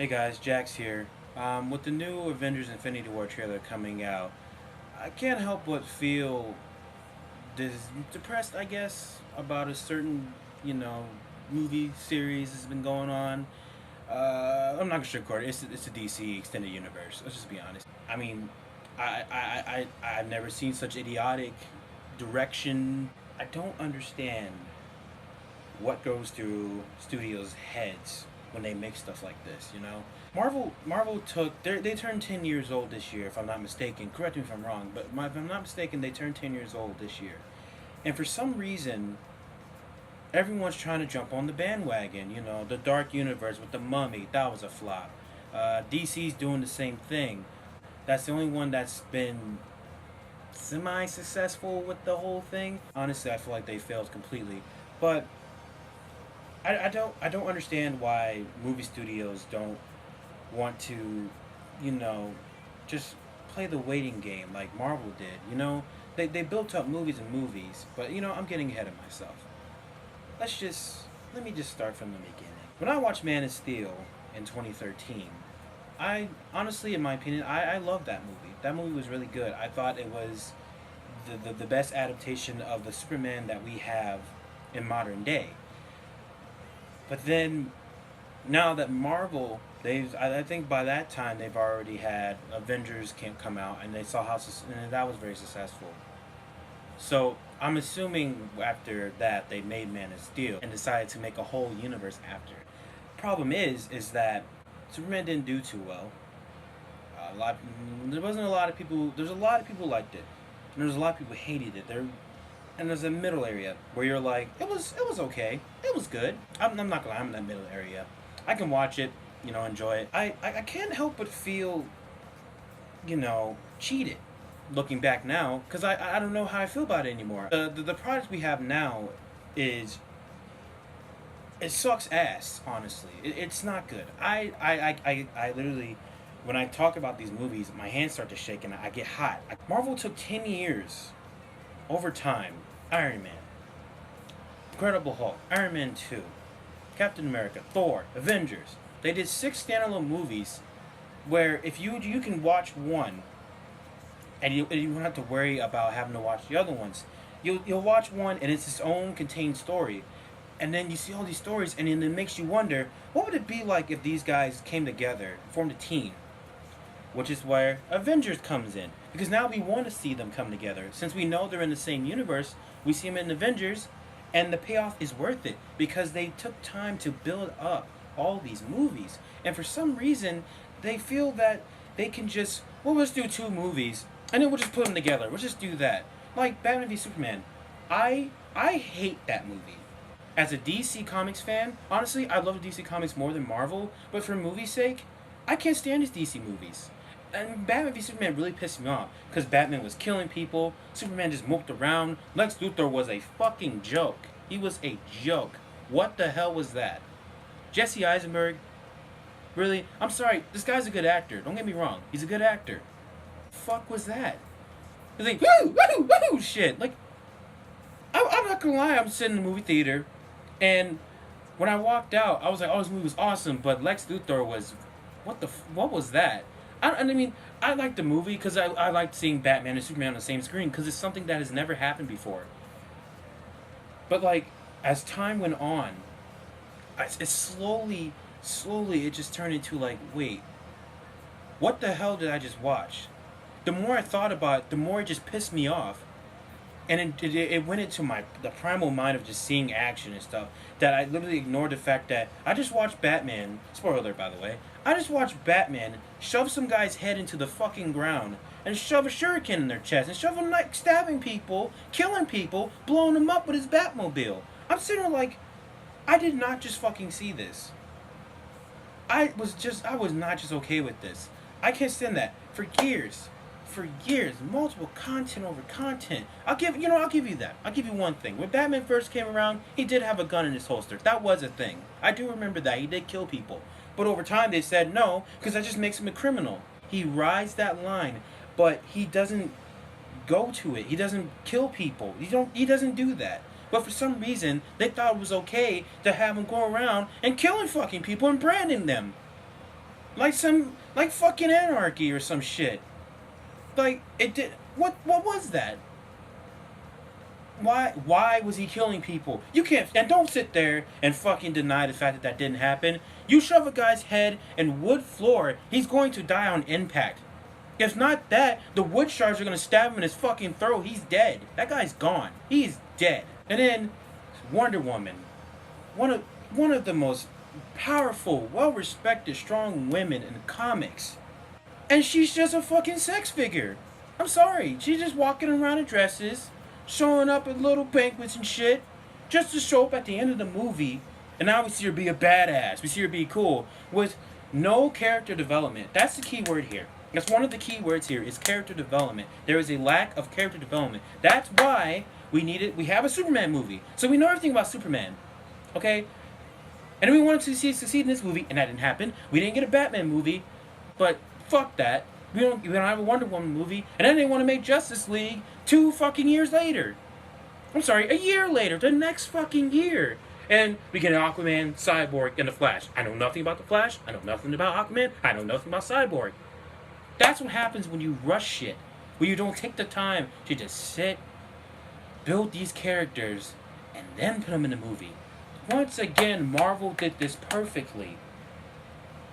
Hey guys, Jax here. With the new Avengers Infinity War trailer coming out, I can't help but feel depressed, I guess, about a certain, you know, movie series that's been going on. I'm not gonna sugarcoat it. It's a DC extended universe. Let's just be honest. I mean, I've never seen such idiotic direction. I don't understand what goes through studios' heads when they make stuff like this. Marvel took they turned 10 years old this year, if I'm not mistaken. Correct me if I'm wrong, but if I'm not mistaken, they turned 10 years old this year, and for some reason, everyone's trying to jump on the bandwagon. The Dark Universe with the Mummy, that was a flop. DC's doing the same thing. That's the only one that's been semi-successful with the whole thing. Honestly, I feel like they failed completely. But I don't understand why movie studios don't want to, you know, just play the waiting game like Marvel did. They built up movies and movies, but I'm getting ahead of myself. Let me just start from the beginning. When I watched Man of Steel in 2013, I honestly, in my opinion, I loved that movie. That movie was really good. I thought it was the best adaptation of the Superman that we have in modern day. But then, now that Marvel, I think by that time they've already had Avengers can't come out, and they saw and that was very successful. So I'm assuming after that they made Man of Steel and decided to make a whole universe after. Problem is that Superman didn't do too well. There wasn't a lot of people. There's a lot of people liked it, and there's a lot of people hated it. And there's a middle area where you're like, it was okay, it was good. I'm not gonna lie, I'm in that middle area. I can watch it, enjoy it. I can't help but feel, cheated looking back now, because I don't know how I feel about it anymore. The product we have now is, it sucks ass, honestly. It's not good. I literally, when I talk about these movies, my hands start to shake and I get hot. Marvel took 10 years over time. Iron Man, Incredible Hulk, Iron Man 2, Captain America, Thor, Avengers. They did 6 standalone movies where if you can watch one and you don't have to worry about having to watch the other ones. You'll watch one and it's its own contained story. And then you see all these stories and then it makes you wonder, what would it be like if these guys came together, formed a team? Which is where Avengers comes in. Because now we want to see them come together. Since we know they're in the same universe, we see them in Avengers, and the payoff is worth it. Because they took time to build up all these movies. And for some reason, they feel that they can just, let's do 2 movies, and then we'll just put them together. We'll just do that. Like Batman v Superman. I hate that movie. As a DC Comics fan, honestly, I love DC Comics more than Marvel, but for movie's sake, I can't stand these DC movies. And Batman v Superman really pissed me off, because Batman was killing people, Superman just moped around, Lex Luthor was a fucking joke. He was a joke. What the hell was that? Jesse Eisenberg? Really? I'm sorry, this guy's a good actor, don't get me wrong, he's a good actor. Fuck was that? He's like, woo, woo, woo, shit. Like, I'm not gonna lie, I'm sitting in the movie theater, and when I walked out, I was like, oh, this movie was awesome, but Lex Luthor was, what was that? I mean, I liked the movie because I liked seeing Batman and Superman on the same screen because it's something that has never happened before. But, like, as time went on, it slowly, it just turned into, like, wait, what the hell did I just watch? The more I thought about it, the more it just pissed me off. And it went into the primal mind of just seeing action and stuff, that I literally ignored the fact that I just watched Batman, spoiler alert by the way, I just watched Batman shove some guy's head into the fucking ground and shove a shuriken in their chest and shove a knife, stabbing people, killing people, blowing them up with his Batmobile. I'm sitting there like, I did not just fucking see this. I was not just okay with this. I can't stand that. For years, multiple content over content. I'll give you that. I'll give you one thing. When Batman first came around, he did have a gun in his holster. That was a thing. I do remember that. He did kill people. But over time, they said no, because that just makes him a criminal. He rides that line, but he doesn't go to it. He doesn't kill people. He doesn't do that. But for some reason, they thought it was okay to have him go around and killing fucking people and branding them. like fucking anarchy or some shit. Like it did. What was that? Why was he killing people? You can't, and don't sit there and fucking deny the fact that that didn't happen. You shove a guy's head in wood floor, he's going to die on impact. If not that, the wood shards are gonna stab him in his fucking throat. He's dead. That guy's gone. He's dead. And then Wonder Woman, one of the most powerful, well-respected, strong women in comics, and she's just a fucking sex figure. I'm sorry. She's just walking around in dresses, showing up at little banquets and shit, just to show up at the end of the movie. And now we see her be a badass. We see her be cool with no character development. That's the key word here. That's one of the key words here is character development. There is a lack of character development. That's why we have a Superman movie. So we know everything about Superman. Okay? And we wanted to succeed in this movie, and that didn't happen. We didn't get a Batman movie, but fuck that. We don't have a Wonder Woman movie, and then they want to make Justice League 2 fucking years later. I'm sorry, a year later, the next fucking year. And we get an Aquaman, Cyborg, and the Flash. I know nothing about the Flash. I know nothing about Aquaman. I know nothing about Cyborg. That's what happens when you rush shit. When you don't take the time to just sit, build these characters, and then put them in the movie. Once again, Marvel did this perfectly.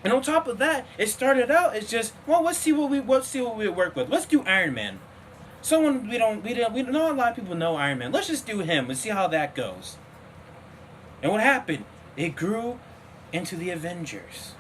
And on top of that, it started out as just, well, let's see what we work with. Let's do Iron Man. Someone we don't know, a lot of people know Iron Man. Let's just do him and see how that goes. And what happened? It grew into the Avengers.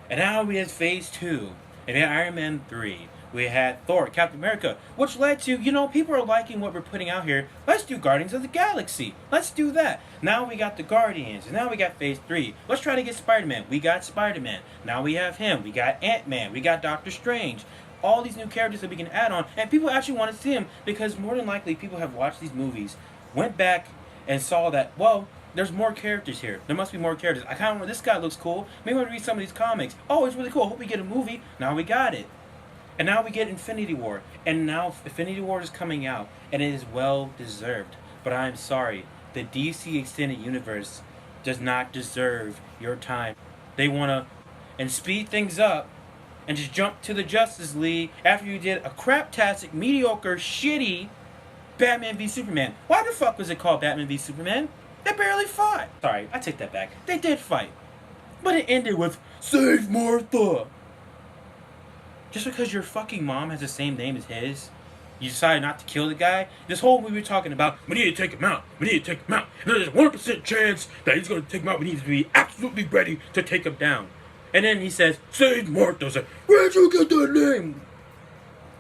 And now we had Phase 2. And we had Iron Man 3. We had Thor, Captain America, which led to, people are liking what we're putting out here. Let's do Guardians of the Galaxy. Let's do that. Now we got the Guardians. And now we got Phase 3. Let's try to get Spider-Man. We got Spider-Man. Now we have him. We got Ant-Man. We got Doctor Strange. All these new characters that we can add on. And people actually want to see them because more than likely people have watched these movies, went back and saw that, well, there's more characters here. There must be more characters. I kind of, this guy looks cool. Maybe I want to read some of these comics. Oh, it's really cool. I hope we get a movie. Now we got it. And now we get Infinity War. And now Infinity War is coming out. And it is well deserved. But I'm sorry. The DC Extended Universe does not deserve your time. They want to and speed things up and just jump to the Justice League after you did a craptastic, mediocre, shitty Batman v Superman. Why the fuck was it called Batman v Superman? They barely fought. Sorry, I take that back. They did fight. But it ended with, "Save Martha." Just because your fucking mom has the same name as his, you decided not to kill the guy? This whole movie we're talking about, we need to take him out. We need to take him out. And there's a 1% chance that he's going to take him out. We need to be absolutely ready to take him down. And then he says, "Save Martha." Like, where'd you get that name?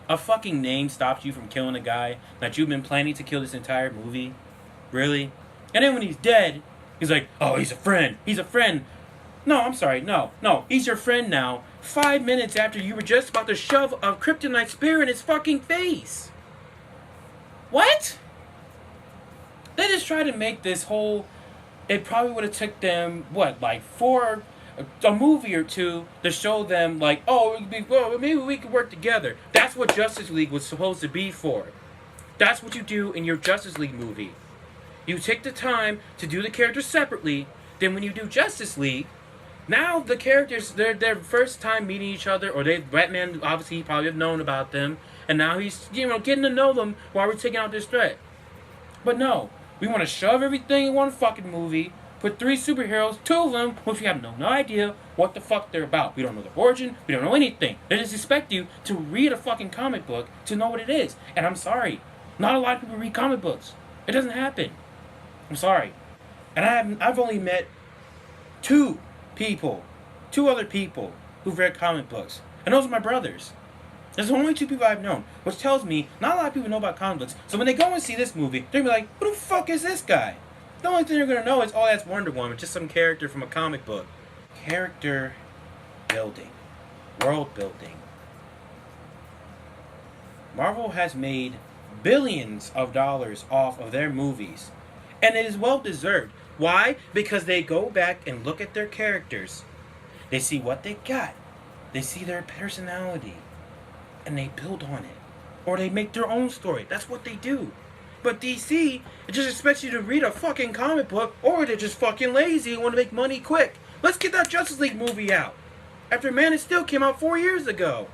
A fucking name stops you from killing a guy that you've been planning to kill this entire movie? Really? And then when he's dead, he's like, "Oh, he's a friend. He's a friend." No, I'm sorry. No. He's your friend now. 5 minutes after you were just about to shove a kryptonite spear in his fucking face. What? They just tried to make this whole... It probably would have took them, a movie or two to show them, maybe we could work together. That's what Justice League was supposed to be for. That's what you do in your Justice League movie. You take the time to do the characters separately. Then when you do Justice League, now the characters, their first time meeting each other, or Batman obviously probably have known about them, and now he's getting to know them while we're taking out this threat. But no, we want to shove everything in one fucking movie, put 3 superheroes, 2 of them, which we have no idea what the fuck they're about. We don't know their origin, we don't know anything. They just expect you to read a fucking comic book to know what it is. And I'm sorry, not a lot of people read comic books. It doesn't happen. I'm sorry. And I've only met 2 other people who've read comic books. And those are my brothers. There's only 2 people I've known, which tells me not a lot of people know about comic books. So when they go and see this movie, they're going to be like, "Who the fuck is this guy?" The only thing they're going to know is, "Oh, that's Wonder Woman, just some character from a comic book." Character building. World building. Marvel has made billions of dollars off of their movies. And it is well deserved. Why? Because they go back and look at their characters. They see what they got. They see their personality. And they build on it. Or they make their own story. That's what they do. But DC, it just expects you to read a fucking comic book, or they're just fucking lazy and want to make money quick. Let's get that Justice League movie out. After Man of Steel came out 4 years ago.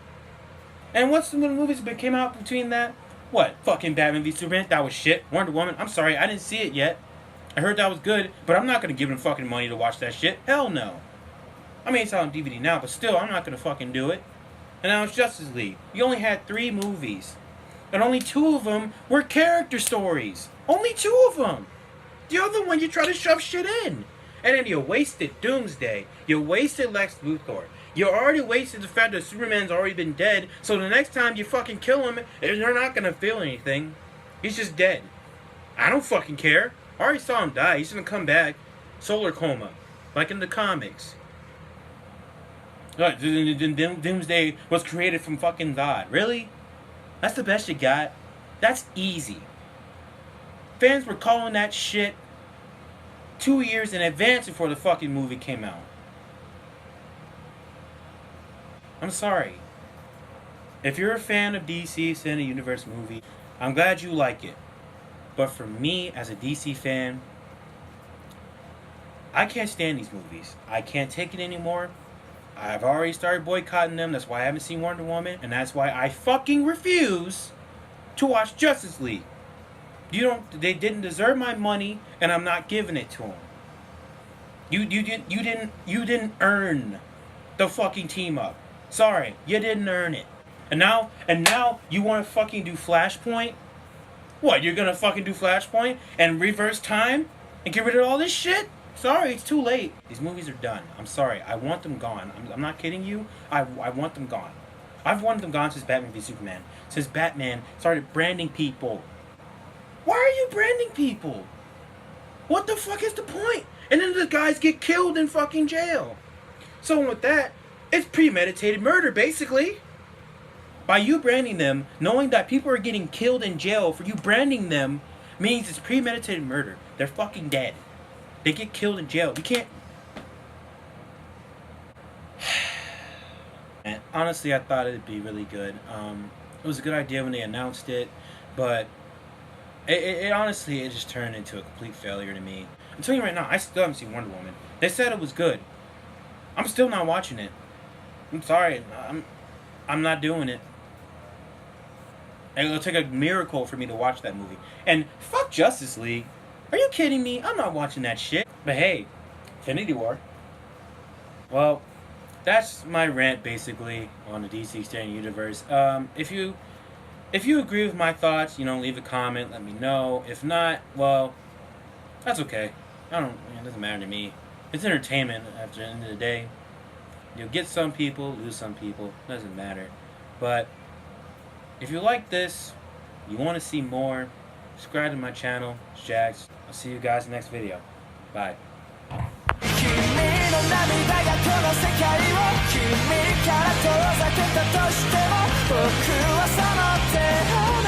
And what's the movies that came out between that? What? Fucking Batman v Superman? That was shit. Wonder Woman? I'm sorry, I didn't see it yet. I heard that was good, but I'm not gonna give them fucking money to watch that shit. Hell no. I mean, it's out on DVD now, but still, I'm not gonna fucking do it. And now it's Justice League. You only had 3 movies. And only 2 of them were character stories. Only 2 of them. The other one, you try to shove shit in. And then you wasted Doomsday. You wasted Lex Luthor. You already wasted the fact that Superman's already been dead, so the next time you fucking kill him, they're not gonna feel anything. He's just dead. I don't fucking care. I already saw him die. He's gonna come back. Solar coma. Like in the comics. Doomsday was created from fucking God. Really? That's the best you got? That's easy. Fans were calling that shit 2 years in advance before the fucking movie came out. I'm sorry. If you're a fan of DC Cinematic Universe movie, I'm glad you like it. But for me, as a DC fan, I can't stand these movies. I can't take it anymore. I've already started boycotting them. That's why I haven't seen Wonder Woman. And that's why I fucking refuse to watch Justice League. They didn't deserve my money, and I'm not giving it to them. You didn't earn the fucking team up. Sorry, you didn't earn it. And now you want to fucking do Flashpoint? What, you're gonna fucking do Flashpoint and reverse time and get rid of all this shit? Sorry, it's too late. These movies are done. I'm sorry. I want them gone. I'm not kidding you. I want them gone. I've wanted them gone since Batman v Superman. Since Batman started branding people. Why are you branding people? What the fuck is the point? And then the guys get killed in fucking jail. So with that, it's premeditated murder, basically. By you branding them, knowing that people are getting killed in jail for you branding them, means it's premeditated murder. They're fucking dead. They get killed in jail. You can't... And honestly, I thought it'd be really good. It was a good idea when they announced it, but it honestly, it just turned into a complete failure to me. I'm telling you right now, I still haven't seen Wonder Woman. They said it was good. I'm still not watching it. I'm sorry. I'm not doing it. And it'll take a miracle for me to watch that movie. And fuck Justice League. Are you kidding me? I'm not watching that shit. But hey, Infinity War. Well, that's my rant basically on the DC Cinematic Universe. If you agree with my thoughts, leave a comment, let me know. If not, well, that's okay. It doesn't matter to me. It's entertainment at the end of the day. You'll get some people, lose some people, doesn't matter. But if you like this, you want to see more, subscribe to my channel. It's Jax. I'll see you guys in the next video. Bye. 君の涙がこの世界を君から遠ざけたとしても僕はその手を